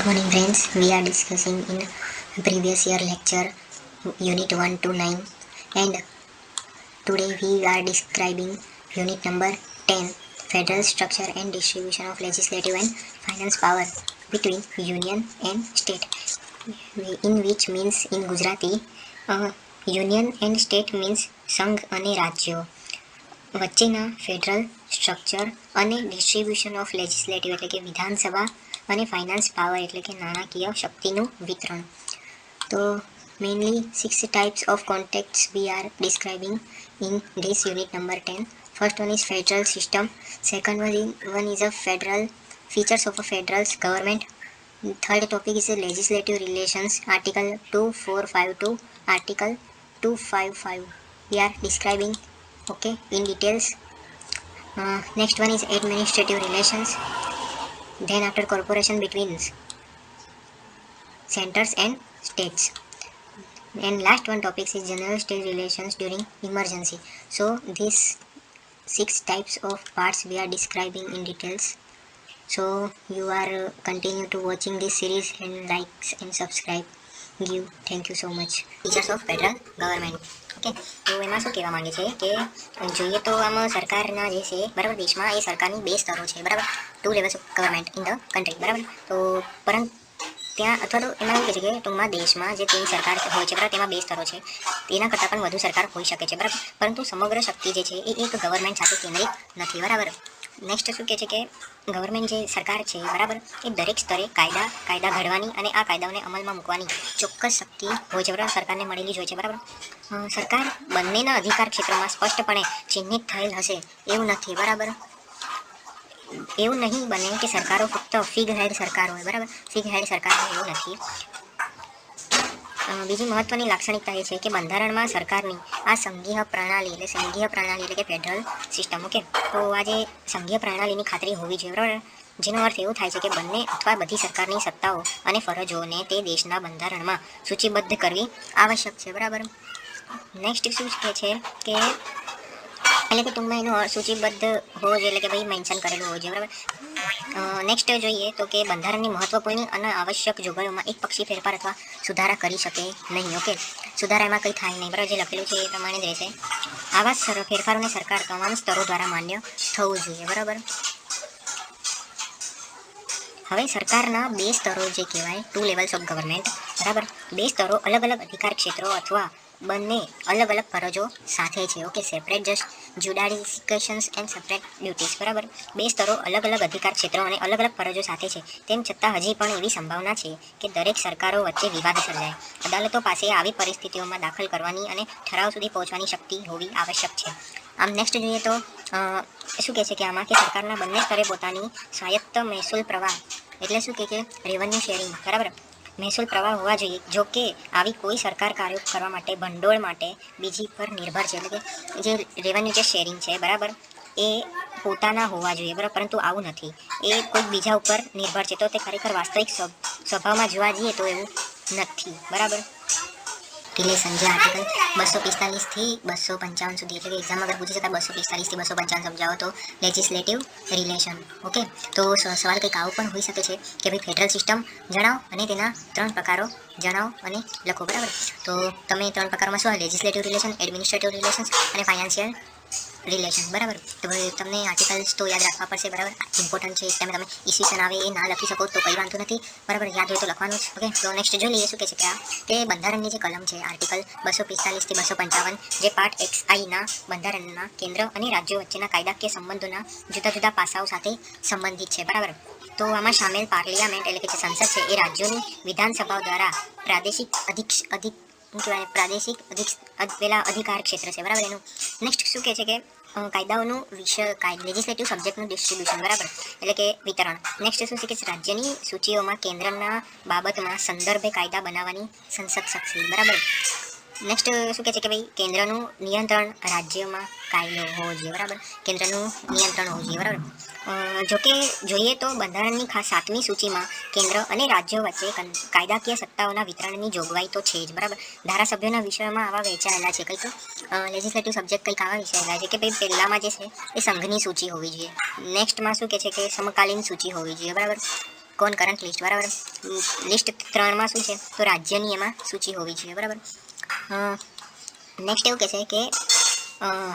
Good morning friends, we are discussing in previous year lecture unit 1 to 9 and today we are describing unit number 10 federal structure and distribution of legislative and finance power between union and state, in which means in Gujarati union and state means સંઘ અને રાજ્યો વચ્ચેના federal structure અને distribution of legislative એટલે કે વિધાનસભા અને finance power એટલે કે નાણાકીય શક્તિનું વિતરણ. તો mainly 6 types of contexts we are describing in this unit number 10. First one is federal system. Second one is a federal features of a federal government. Third topic is legislative relations, article 2452 to article 255 we are describing in details. Next one is administrative relations, then after cooperation between centers and states, and last one topic is general state relations during emergency. So these 6 types of parts we are describing in details. So you are continue to watching this series and likes and subscribe. Thank you so much. Features of federal government. Okay, તો એમાં શું કહેવા માંગે છે કે જોઈએ તો આમાં સરકારના જે છે બરાબર, દેશમાં એ સરકારની 2 સ્તરો છે બરાબર, 2 levels of government in the country બરાબર. તો પરંતુ ત્યાં અથવા તો એમાં એવું કહે છે કે ટૂંકમાં દેશમાં જે 3 સરકાર હોય છે બરાબર, તેમાં 2 સ્તરો છે, તેના કરતાં પણ વધુ સરકાર હોઈ શકે છે બરાબર, પરંતુ સમગ્ર શક્તિ જે છે એ એક ગવર્મેન્ટ સાથે કેન્દ્રિત નથી બરાબર. નેક્સ્ટ શું કહે છે કે ગવર્મેન્ટ જે સરકાર છે બરાબર, એ દરેક સ્તરે કાયદા ઘડવાની અને આ કાયદાઓને અમલમાં મૂકવાની ચોક્કસ શક્તિ હોય છે બરાબર, સરકારને મળેલી જ હોય છે બરાબર. સરકાર બંનેના અધિકાર ક્ષેત્રમાં સ્પષ્ટપણે ચિહ્નિત થયેલ હશે એવું નથી બરાબર. એવું નહીં બને કે સરકારો ફક્ત ફિગ હેડ સરકાર હોય બરાબર, ફિગ હેડ સરકાર હોય એવું નથી. બીજી મહત્વની લાક્ષણિકતા એ છે કે બંધારણમાં સરકારની આ સંઘીય પ્રણાલી એટલે કે ફેડરલ સિસ્ટમ. ઓકે, તો આ જે સંઘીય પ્રણાલીની ખાતરી હોવી જોઈએ બરાબર, જેનો અર્થ એવો થાય છે કે બંને અથવા બધી સરકારની સત્તાઓ અને ફરજોને તે દેશના બંધારણમાં સૂચિબદ્ધ કરવી આવશ્યક છે બરાબર. નેક્સ્ટ શું કહે છે કે એટલે કે ટૂંકમાં એનો સૂચિબદ્ધ હોવો જોઈએ, એટલે કે ભાઈ મેન્શન કરેલું હોવું જોઈએ બરાબર. નેક્સ્ટ જોઈએ તો કે બંધારણની મહત્વપૂર્ણ અને આવશ્યક જોગવાઈઓમાં એક પક્ષી ફેરફાર અથવા સુધારા કરી શકે નહીં. ઓકે, સુધારા એમાં કંઈ થાય નહીં બરાબર, જે લખેલું છે એ પ્રમાણે જ રહેશે. આવા ફેરફારોને સરકાર તમામ સ્તરો દ્વારા માન્ય થવું જોઈએ બરાબર. હવે સરકારના 2 સ્તરો જે કહેવાય 2 levels of government બરાબર, 2 સ્તરો અલગ અલગ અધિકાર ક્ષેત્રો અથવા બંને અલગ અલગ ફરજો સાથે છે. Okay, separate jurisdictions and separate duties બરાબર. 2 સ્તરો અલગ અલગ અધિકાર ક્ષેત્રો અને અલગ અલગ ફરજો સાથે છે, તેમ છતાં હજી પણ એવી સંભાવના છે કે દરેક સરકારો વચ્ચે વિવાદ સર્જાય. અદાલતો પાસે આવી પરિસ્થિતિઓમાં દાખલ કરવાની અને ઠરાવ સુધી પહોંચવાની શક્તિ હોવી આવશ્યક છે. આમ નેક્સ્ટ જોઈએ તો શું કહે છે કે આમાં કે સરકારના બંને સ્તરે પોતાની સ્વાયત્ત મહેસૂલ પ્રવાહ એટલે શું કે રેવન્યુ શેરિંગ બરાબર, મહેસૂલ પ્રવાહ હોવા જોઈએ. જો કે આવી કોઈ સરકાર કાર્યો કરવા માટે ભંડોળ માટે બીજી પર નિર્ભર છે, એટલે કે જે રેવન્યુ જે શેરિંગ છે બરાબર એ પોતાના હોવા જોઈએ બરાબર, પરંતુ આવું નથી, એ કોઈ બીજા ઉપર નિર્ભર છે. તો તે ખરેખર વાસ્તવિક સ્વભાવમાં જોવા જઈએ તો એવું નથી બરાબર. રિલેશન જે આર્ટિકલ 245 થી 255 સુધી, એટલે કે એક્ઝામ અગર પૂછી શકાય 245 થી 255 સમજાવો તો લેજિસ્લેટિવ રિલેશન. ઓકે, તો સવાલ કંઈક આવું પણ હોઈ શકે છે કે ભાઈ ફેડરલ સિસ્ટમ જણાવો અને તેના 3 પ્રકારો જણાવો અને લખો બરાબર. તો તમે 3 પ્રકારોમાં શું લેજિસ્લેટિવ રિલેશન, એડમિનિસ્ટ્રેટિવ રિલેશન્સ અને ફાઇનાન્શિયલ રિલેશન બરાબર. તો તમને આર્ટિકલ્સ તો યાદ રાખવા પડશે બરાબર, ઇમ્પોર્ટન્ટ છે. એક ટાઈમે તમે ઇસ્યુશન આવે એ ના લખી શકો તો કંઈ વાંધો નથી બરાબર, યાદ હોય તો લખવાનું જ. ઓકે, તો નેક્સ્ટ જોઈ લઈએ શું કહે છે કે બંધારણની જે કલમ છે આર્ટિકલ 245 થી 255 જે પાર્ટ XI ના બંધારણના કેન્દ્ર અને રાજ્યો વચ્ચેના કાયદાકીય સંબંધોના જુદા જુદા પાસાઓ સાથે સંબંધિત છે બરાબર. તો આમાં સામેલ પાર્લિયામેન્ટ એટલે કે જે સંસદ છે એ રાજ્યોની વિધાનસભાઓ દ્વારા પ્રાદેશિક અધિકાર ક્ષેત્ર છે બરાબર એનું. નેક્સ્ટ શું કહે છે કે કાયદાઓનું લેજિસ્લેટિવ સબ્જેક્ટનું ડિસ્ટ્રીબ્યુશન બરાબર, એટલે કે વિતરણ. નેક્સ્ટ શું છે કે રાજ્યની સૂચિઓમાં કેન્દ્રના બાબતમાં સંદર્ભે કાયદા બનાવવાની સંસદ શક્તિ બરાબર. નેક્સ્ટ શું કહે છે કે ભાઈ કેન્દ્રનું નિયંત્રણ રાજ્યમાં કાયદો હોવો જોઈએ બરાબર, કેન્દ્રનું નિયંત્રણ હોવું જોઈએ બરાબર. જોકે જોઈએ તો બંધારણની ખાસ 7મી સૂચિમાં કેન્દ્ર અને રાજ્યો વચ્ચે કાયદાકીય સત્તાઓના વિતરણની જોગવાઈ તો છે જ બરાબર. ધારાસભ્યોના વિષયોમાં આવા વહેંચાયેલા છે, કંઈક લેજિસ્લેટિવ સબ્જેક્ટ કંઈક આવા વહેંચાયેલા છે કે ભાઈ પહેલામાં જે છે એ સંઘની સૂચિ હોવી જોઈએ. નેક્સ્ટમાં શું કહે છે કે સમકાલીન સૂચિ હોવી જોઈએ બરાબર. કોણ કરંટ લિસ્ટ, બરાબર. લિસ્ટ 3માં શું છે તો રાજ્યની એમાં સૂચિ હોવી જોઈએ, બરાબર. નેક્સ્ટ એવું કહે છે કે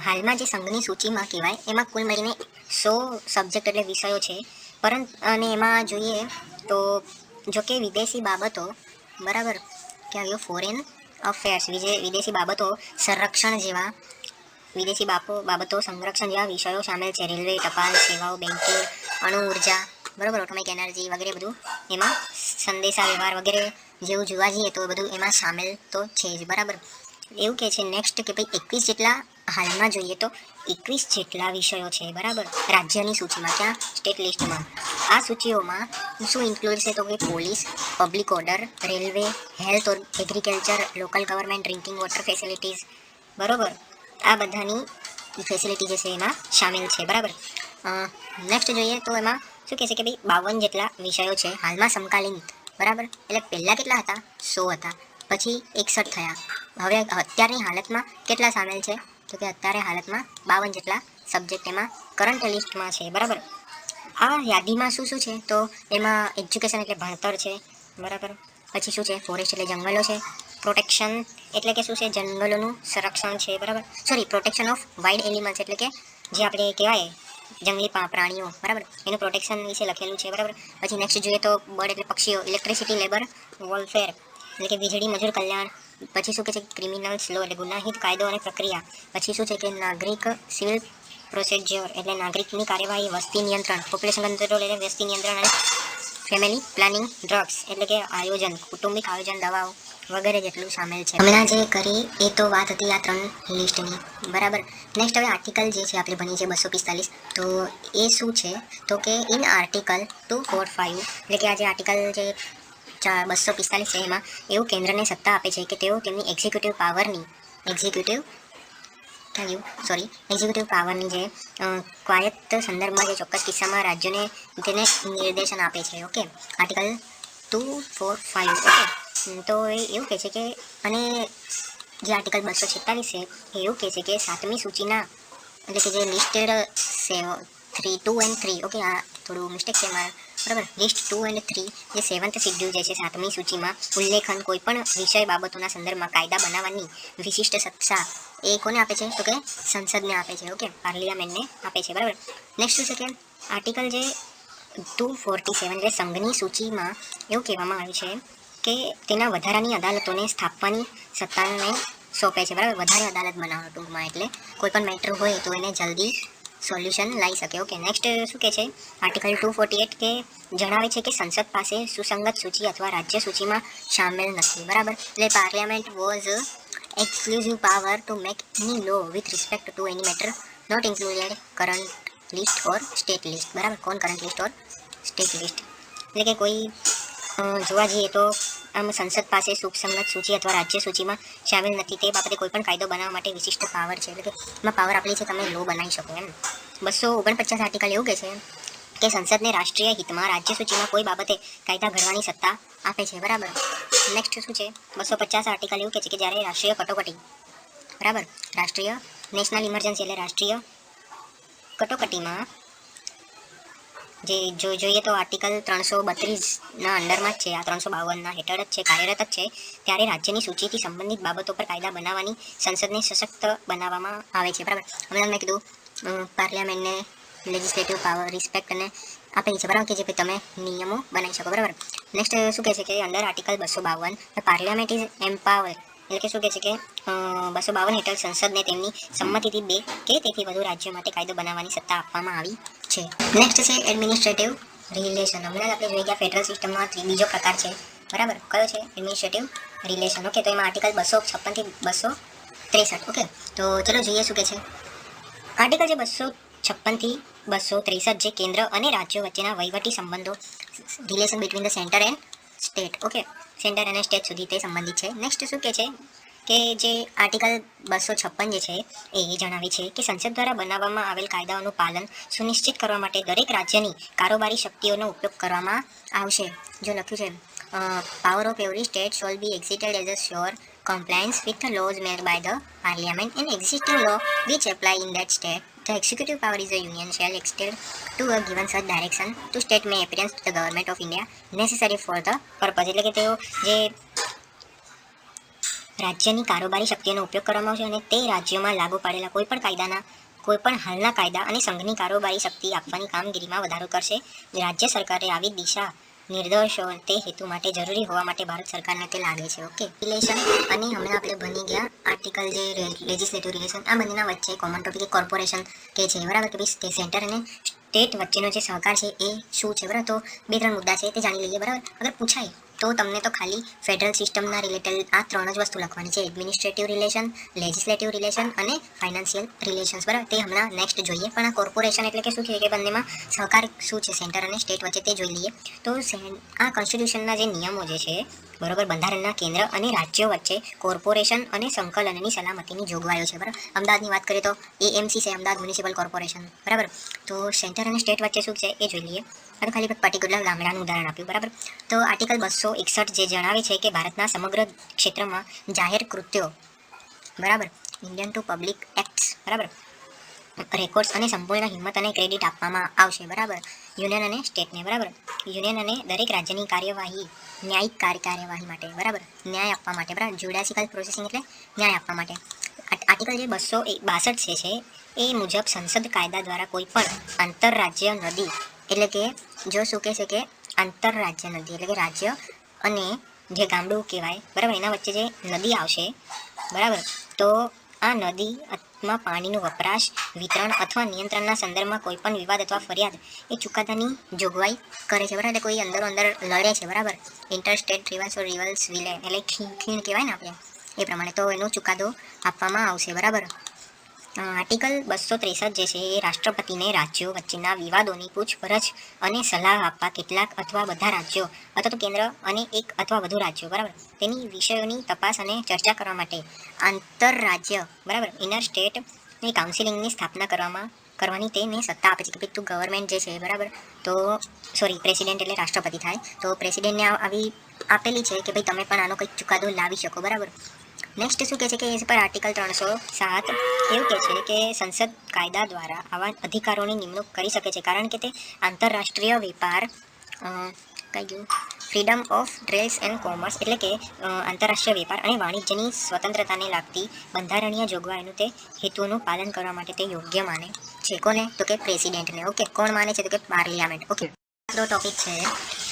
હાલમાં જે સંઘની સૂચિમાં કહેવાય એમાં કુલ મળીને 100 સબ્જેક્ટ એટલે વિષયો છે, પરંતુ અને એમાં જોઈએ તો જો કે વિદેશી બાબતો, બરાબર, કે આવ્યો ફોરેન અફેર્સ, વિદેશી બાબતો, સંરક્ષણ જેવા વિદેશી બાબતો સંરક્ષણ જેવા વિષયો સામેલ છે. રેલવે, ટપાલ સેવાઓ, બેન્કિંગ, અણુ ઉર્જા, બરાબર, ઓટોમેટિક એનર્જી વગેરે બધું એમાં સંદેશા વ્યવહાર વગેરે જેવું જોવા જઈએ તો બધું એમાં સામેલ તો છે જ, બરાબર. એવું કહે છે નેક્સ્ટ કે ભાઈ 21 જેટલા હાલમાં જોઈએ તો 21 જેટલા વિષયો છે, બરાબર, રાજ્યની સૂચિમાં, ક્યાં સ્ટેટ લિસ્ટમાં. આ સૂચિઓમાં શું ઇન્ક્લુડ છે તો કે police, public order, railway, health, agriculture, local government, drinking water facilities, બરાબર, આ બધાની ફેસિલિટી જે છે એમાં સામેલ છે, બરાબર. નેક્સ્ટ જોઈએ તો એમાં શું કહે છે કે ભાઈ 52 જેટલા વિષયો છે હાલમાં સમકાલીન, બરાબર. એટલે પહેલાં કેટલા હતા? 100 હતા, પછી 61 થયા. હવે અત્યારની હાલતમાં કેટલા સામેલ છે તો કે અત્યારે હાલતમાં 52 જેટલા સબ્જેક્ટ એમાં કરંટ લિસ્ટમાં છે, બરાબર. આ યાદીમાં શું શું છે તો એમાં એજ્યુકેશન એટલે ભણતર છે, બરાબર. પછી શું છે? ફોરેસ્ટ એટલે જંગલો છે. પ્રોટેક્શન એટલે કે શું છે? જંગલોનું સંરક્ષણ છે, બરાબર. Sorry, protection of wild animals એટલે કે જે આપણે કહેવાય જંગલી પ્રાણીઓ, બરાબર, એનું પ્રોટેક્શન વિશે લખેલું છે, બરાબર. પછી નેક્સ્ટ જોઈએ તો બર્ડ એટલે પક્ષીઓ, ઇલેક્ટ્રિસિટી, લેબર વેલફેર એટલે કે વીજળી મજૂર કલ્યાણ. પછી શું કહે છે? ક્રિમિનલ્સ લો એટલે ગુનાહિત કાયદો અને પ્રક્રિયા. પછી શું છે કે નાગરિક સિવિલ પ્રોસિજર એટલે નાગરિકની કાર્યવાહી. વસ્તી નિયંત્રણ, પોપ્યુલેશન કંટ્રોલ એટલે વસ્તી નિયંત્રણ અને ફેમિલી પ્લાનિંગ. ડ્રગ્સ એટલે કે આયોજન, કુટુંબિક આયોજન, દવાઓ વગેરે જેટલું સામેલ છે. હમણાં જે કરી એ તો વાત હતી આ 3 લિસ્ટની, બરાબર. નેક્સ્ટ હવે આર્ટિકલ જે છે આપણે ભણીએ છીએ 245, તો એ શું છે તો કે ઇન આર્ટિકલ 245 એટલે કે આ જે આર્ટિકલ જે 245 છે એમાં એવું કેન્દ્રને સત્તા આપે છે કે તેઓ તેમની એક્ઝિક્યુટિવ પાવરની જે સ્વાયત્ત સંદર્ભમાં જે ચોક્કસ કિસ્સામાં રાજ્યોને તેને નિર્દેશન આપે છે. Okay, article 245. ઓકે, તો એવું કહે છે કે અને જે આર્ટિકલ 246 છે એ એવું કહે છે કે 7મી સૂચિના એટલે કે જે લિસ્ટેડ 2 and 3, ઓકે, આ થોડું મિસ્ટેક છે મારે, બરાબર. લિસ્ટ 2 and 3 જે 7th શેડ્યુલ જે છે 7મી સૂચિમાં ઉલ્લેખન કોઈપણ વિષય બાબતોના સંદર્ભમાં કાયદા બનાવવાની વિશિષ્ટ સત્તા એ કોને આપે છે તો કે સંસદને આપે છે. ઓકે, પાર્લિયામેન્ટને આપે છે, બરાબર. નેક્સ્ટ છે કે આર્ટિકલ જે 247 એટલે સંઘની સૂચિમાં એવું કહેવામાં આવ્યું છે કે તેના વધારાની અદાલતોને સ્થાપવાની સત્તાને સોંપે છે, બરાબર. વધારે અદાલત બનાવવાનો ટૂંકમાં, એટલે કોઈ પણ મેટર હોય તો એને જલ્દી સોલ્યુશન લાવી શકે. ઓકે, નેક્સ્ટ શું કહે છે? આર્ટિકલ 248 કે જણાવે છે કે સંસદ પાસે સુસંગત સૂચિ અથવા રાજ્ય સૂચિમાં સામેલ નથી, બરાબર. એટલે parliament was exclusive power to make any law with respect to any matter not included current list or state list, બરાબર. કોણ current list or state list એટલે કે કોઈ જોવા જઈએ તો આમ સંસદ પાસે સુસંગત સૂચિ અથવા રાજ્ય સૂચિમાં સામેલ નથી તે બાબતે કોઈ પણ કાયદો બનાવવા માટે વિશિષ્ટ પાવર છે, એટલે કે એમાં પાવર આપેલી છે તમે લો બનાવી શકો એમ. 249 આર્ટિકલ એવું કહે છે કે સંસદને રાષ્ટ્રીય હિતમાં રાજ્ય સૂચિમાં કોઈ બાબતે કાયદા ઘડવાની સત્તા આપે છે, બરાબર. નેક્સ્ટ શું છે? 250 આર્ટિકલ એવું કહે છે કે જ્યારે રાષ્ટ્રીય કટોકટી, બરાબર, રાષ્ટ્રીય નેશનલ ઇમરજન્સી એટલે રાષ્ટ્રીય કટોકટીમાં જે જોઈએ તો આર્ટિકલ 332ના અંડરમાં જ છે, આ 352ના હેઠળ જ છે, કાર્યરત જ છે, ત્યારે રાજ્યની સૂચિથી સંબંધિત બાબતો પર કાયદા બનાવવાની સંસદને સશક્ત બનાવવામાં આવે છે, બરાબર. હમણાં મેં કીધું પાર્લિયામેન્ટને લેજિસ્લેટિવ પાવર રિસ્પેક્ટ અને આપેલી છે, બરાબર, કે જે તમે નિયમો બનાવી શકો, બરાબર. નેક્સ્ટ શું કહે છે કે under article 252 parliament is empower એટલે કે શું કહે છે કે 252 હેઠળ સંસદને તેમની સંમતિથી 2 કે તેથી વધુ રાજ્યો માટે કાયદો બનાવવાની સત્તા આપવામાં આવી છે. નેક્સ્ટ છે એડમિનિસ્ટ્રેટિવ રિલેશન. હમણાં આપણે જોઈ ગયા ફેડરલ સિસ્ટમમાં બીજો પ્રકાર છે, બરાબર, કયો છે? Administrative relation. ઓકે, તો એમાં આર્ટિકલ 256 થી 263. ઓકે, તો ચલો જોઈએ શું કહે છે. આર્ટિકલ જે 256 થી 263 જે કેન્દ્ર અને રાજ્યો વચ્ચેના વહીવટી સંબંધો relation between the centre and state, okay, centre અને સ્ટેટ સુધી તે સંબંધિત છે. નેક્સ્ટ શું કહે છે કે જે આર્ટિકલ 256 જે છે એ જણાવે છે કે સંસદ દ્વારા બનાવવામાં આવેલ કાયદાઓનું પાલન સુનિશ્ચિત કરવા માટે દરેક રાજ્યની કારોબારી શક્તિઓનો ઉપયોગ કરવામાં આવશે. જો લખ્યું છે power of every state shall be exited as a sure compliance with the laws made by the parliament and existing law which apply in that state. The executive power is a union shall extend to a given such direction to state may appearance to the government of India necessary for the purpose. એટલે કે તેઓ જે રાજ્યની કારોબારી શક્તિઓનો ઉપયોગ કરવામાં આવશે અને તે રાજ્યોમાં લાગુ પાડેલા કોઈપણ કાયદાના કોઈપણ હાલના કાયદા અને સંઘની કારોબારી શક્તિ આપવાની કામગીરીમાં વધારો કરશે. રાજ્ય સરકારે આવી દિશા નિર્દેશો તે હેતુ માટે જરૂરી હોવા માટે ભારત સરકારને તે લાગે છે. ઓકે, રિલેશન અને હમણાં આપણે ભણી ગયા આર્ટિકલ જે લેજિસ્લેટિવ રિલેશન, આ બંનેના વચ્ચે કોમન ટોપિક કોર્પોરેશન કે છે, બરાબર, કે ભાઈ સેન્ટર અને સ્ટેટ વચ્ચેનો જે સહકાર છે એ શું છે, બરાબર. તો 2-3 મુદ્દા છે તે જાણી લઈએ, બરાબર. અગર પૂછાય તો તમને તો ખાલી ફેડરલ સિસ્ટમના રિલેટેડ આ 3 જ વસ્તુ લખવાની છે: એડમિનિસ્ટ્રેટિવ રિલેશન, લેજિસ્લેટિવ રિલેશન અને ફાઇનાન્શિયલ રિલેશન્સ, બરાબર. તે હમણાં નેક્સ્ટ જોઈએ. પણ આ કોર્પોરેશન એટલે કે શું છે કે બંનેમાં સહકાર શું છે સેન્ટર અને સ્ટેટ વચ્ચે તે જોઈ લઈએ. તો આ કોન્સ્ટિટ્યુશનના જે નિયમો જે છે, બરોબર, બંધારણના કેન્દ્ર અને રાજ્યો વચ્ચે કોર્પોરેશન અને સંકલનની સલામતીની જોગવાઈઓ છે, બરાબર. અમદાવાદની વાત કરીએ તો એએમસી છે, અમદાવાદ મ્યુનિસિપલ કોર્પોરેશન, બરાબર. તો સેન્ટર અને સ્ટેટ વચ્ચે શું છે એ જોઈ લઈએ. આ તો ખાલી પર્ટિક્યુલર ગામડાનું ઉદાહરણ આપ્યું, બરાબર. તો આર્ટિકલ 261 જે જણાવે છે કે ભારતના સમગ્ર ક્ષેત્રમાં જાહેર કૃત્યો, બરાબર, ઇન્ડિયન ટુ પબ્લિક એક્ટ્સ, બરાબર, રેકોર્ડ્સ અને સંપૂર્ણ હિંમત અને ક્રેડિટ આપવામાં આવશે, બરાબર, યુનિયન અને સ્ટેટને, બરાબર. યુનિયન અને દરેક રાજ્યની કાર્યવાહી ન્યાયિક કાર્યવાહી માટે, બરાબર, ન્યાય આપવા માટે, બરાબર. જ્યુડિશિયલ પ્રોસેસિંગ એટલે ન્યાય આપવા માટે. આર્ટિકલ જે 262 છે એ મુજબ સંસદ કાયદા દ્વારા કોઈ પણ આંતરરાજ્ય નદી, એટલે કે જો શું કહે છે કે આંતરરાજ્ય નદી એટલે કે રાજ્ય અને જે ગામડું કહેવાય, બરાબર, એના વચ્ચે જે નદી આવશે, બરાબર, તો આ નદીમાં પાણીનું વપરાશ, વિતરણ અથવા નિયંત્રણના સંદર્ભમાં કોઈ પણ વિવાદ અથવા ફરિયાદ એ ચુકાદાની જોગવાઈ કરે છે, બરાબર. કોઈ અંદર લડે છે, બરાબર, ઇન્ટરસ્ટેટ રિવલ્સ વિલે એટલે ખીણ કહેવાય ને આપણે, એ પ્રમાણે તો એનો ચુકાદો આપવામાં આવશે, બરાબર. આર્ટિકલ 263 જે છે એ રાષ્ટ્રપતિને રાજ્યો વચ્ચેના વિવાદોની પૂછપરછ અને સલાહ આપવા કેટલાક અથવા બધા રાજ્યો અથવા તો કેન્દ્ર અને એક અથવા વધુ રાજ્યો, બરાબર, તેની વિષયોની તપાસ અને ચર્ચા કરવા માટે આંતરરાજ્ય, બરાબર, ઇનર સ્ટેટ ની કાઉન્સિલિંગની સ્થાપના કરવાની તેને સત્તા આપે છે. કે ભાઈ તું ગવર્મેન્ટ જે છે, બરાબર, તો પ્રેસિડેન્ટ એટલે રાષ્ટ્રપતિ થાય, તો પ્રેસિડેન્ટને આવી આપેલી છે કે ભાઈ તમે પણ આનો કંઈક ચુકાદો લાવી શકો, બરાબર. નેક્સ્ટ શું કહે છે કે એ પર આર્ટિકલ 307 એવું કહે છે કે સંસદ કાયદા દ્વારા આવા અધિકારોની નિમણૂક કરી શકે છે, કારણ કે તે આંતરરાષ્ટ્રીય વેપાર, કઈ ગયું, freedom of trades and commerce એટલે કે આંતરરાષ્ટ્રીય વેપાર અને વાણિજ્યની સ્વતંત્રતાને લાગતી બંધારણીય જોગવાઈનું તે હેતુનું પાલન કરવા માટે તે યોગ્ય માને છે. કોને? તો કે પ્રેસિડેન્ટને. ઓકે, કોણ માને છે? તો કે પાર્લિયામેન્ટ. ઓકે, આપણો ટોપિક છે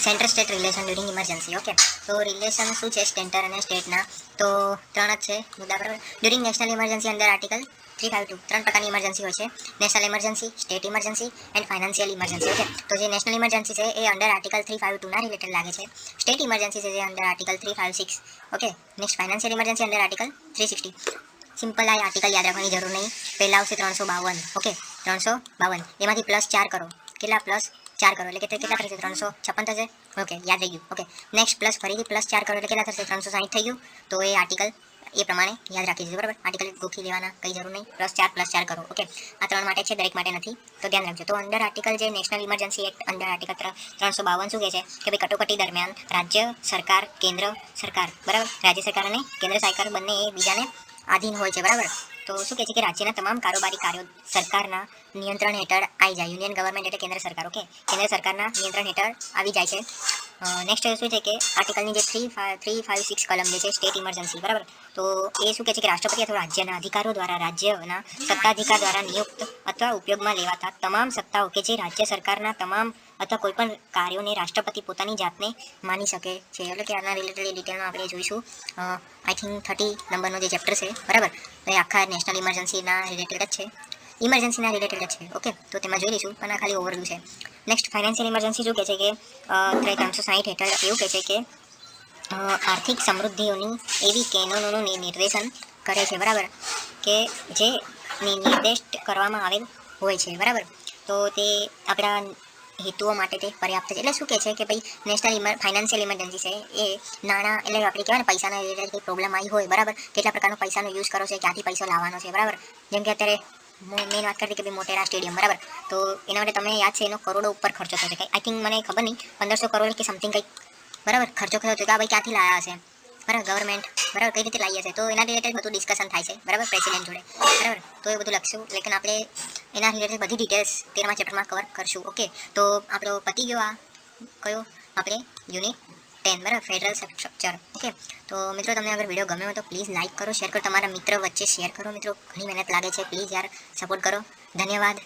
centre state relation during emergency. Okay, તો રિલેશન શું છે સેન્ટર અને સ્ટેટના? તો 3 જ છે મુદ્દા, બરાબર. During national emergency under article 352 3 પ્રકારની ઇમરજન્સી હોય છે: national emergency, state emergency and financial emergency. Okay, તો જે નેશનલ ઇમરજન્સી છે એ અંડર આર્ટિકલ 352 ના રિલેટેડ લાગે છે. સ્ટેટ ઇમરજન્સી છે જે under article 356. Okay, next financial emergency under article 360. Simple આ આર્ટિકલ યાદ રાખવાની જરૂર નહીં. પહેલા આવશે 352. ઓકે, 352 એમાંથી +4 કરો. કેટલા? +4 કરો એટલે કેટલા થશે? 356 થશે. ઓકે, યાદ રહી ગયું. ઓકે, નેક્સ્ટ પ્લસ ફરીથી +4 કરો એટલે કેટલા થશે? 360 થઈ ગયું. તો એ આર્ટિકલ એ પ્રમાણે યાદ રાખી દીધું, બરાબર. આર્ટિકલ ગોખી લેવાના, કઈ જરૂર નહીં. +4 કરો. ઓકે, આ 3 માટે છે, દરેક માટે નથી, તો ધ્યાન રાખજો. તો અંડર આર્ટિકલ જે national emergency act under article 352 શું કહે છે કે ભાઈ કટોકટી દરમિયાન રાજ્ય સરકાર, કેન્દ્ર સરકાર, બરાબર, રાજ્ય સરકાર અને કેન્દ્ર સરકાર બંને એ બીજાને આધીન હોય છે, બરાબર. તો શું કહે છે કે રાજ્યના તમામ કારોબારી કાર્યો સરકારના નિયંત્રણ હેઠળ આવી જાય. યુનિયન ગવર્મેન્ટ એટલે કેન્દ્ર સરકાર. ઓકે, કેન્દ્ર સરકારના નિયંત્રણ હેઠળ આવી જાય છે. નેક્સ્ટ શું છે કે આર્ટિકલની જે 356 કલમ જે છે સ્ટેટ ઇમરજન્સી, બરાબર. તો એ શું કહે છે કે રાષ્ટ્રપતિ અથવા રાજ્યના અધિકારો દ્વારા રાજ્યના સત્તાધિકાર દ્વારા નિયુક્ત અથવા ઉપયોગમાં લેવાતા તમામ સત્તાઓ કે જે રાજ્ય સરકારના તમામ અથવા કોઈપણ કાર્યોને રાષ્ટ્રપતિ પોતાની જાતને માની શકે છે. એટલે કે આના રિલેટેડ ડિટેલમાં આપણે જોઈશું. આઈ થિંક 30 નંબરનો જે ચેપ્ટર છે, બરાબર, તો એ આખા નેશનલ ઇમરજન્સીના રિલેટેડ જ છે, ઇમરજન્સીના રિલેટેડ જ છે. ઓકે, તો તેમાં જોઈ લઈશું, પણ આ ખાલી ઓવરવ્યૂ છે. નેક્સ્ટ ફાઇનાન્શિયલ ઇમરજન્સી શું કહે છે કે 360 હેઠળ એવું કહે છે કે આર્થિક સમૃદ્ધિઓની એવી કેનોનોનું નિર્દેશન કરે છે, બરાબર, કે જે નિર્દેશ કરવામાં આવેલ હોય છે, બરાબર. તો તે આપણા હેતુઓ માટે તે પર્યાપ્ત છે. એટલે શું કહે છે કે ભાઈ નેશનલ ફાઇનાન્શિયલ ઇમરજન્સી છે એ નાણાં એટલે આપણે કહેવાય ને પૈસાના રિલેટેડ કંઈ પ્રોબ્લેમ આવી હોય, બરાબર, કેટલા પ્રકારનો પૈસાનો યુઝ કરો છે, ક્યાંથી પૈસો લાવવાનો છે, બરાબર. જેમ કે અત્યારે મેઇન વાત કરતી કે ભાઈ મોટેરા સ્ટેડિયમ, બરાબર, તો એના માટે તમને યાદ છે એનો કરોડો ઉપર ખર્ચો થયો છે. આઈ થિંક મને ખબર નહીં 1500 કરોડ કે સમથિંગ કંઈક, બરાબર, ખર્ચો થયો છે. કે આ ભાઈ ક્યાંથી લાવ્યા હશે, બરાબર, ગવર્મેન્ટ, બરાબર, કઈ રીતે લાવી હશે, તો એના રિલેટેડ બધું ડિસ્કશન થાય છે, બરાબર, પ્રેસિડેન્ટ જોડે, બરાબર. તો એ બધું લખશું. લેकिन આપણે એના રિલેટેડ બધી ડિટેલ્સ 13મા ચેપ્ટરમાં કવર કરશું. ઓકે, તો આપણો પતી ગયો આ કયો આપણે યુનિટ 10, બરાબર, ફેડરલ સ્ટ્રક્ચર. ઓકે, તો મિત્રો તમને અગર વિડીયો ગમ્યો હોય તો પ્લીઝ લાઇક કરો, શેર કરો, તમારા મિત્ર વચ્ચે શેર કરો. મિત્રો ઘણી મહેનત લાગે છે, પ્લીઝ યાર સપોર્ટ કરો. ધન્યવાદ.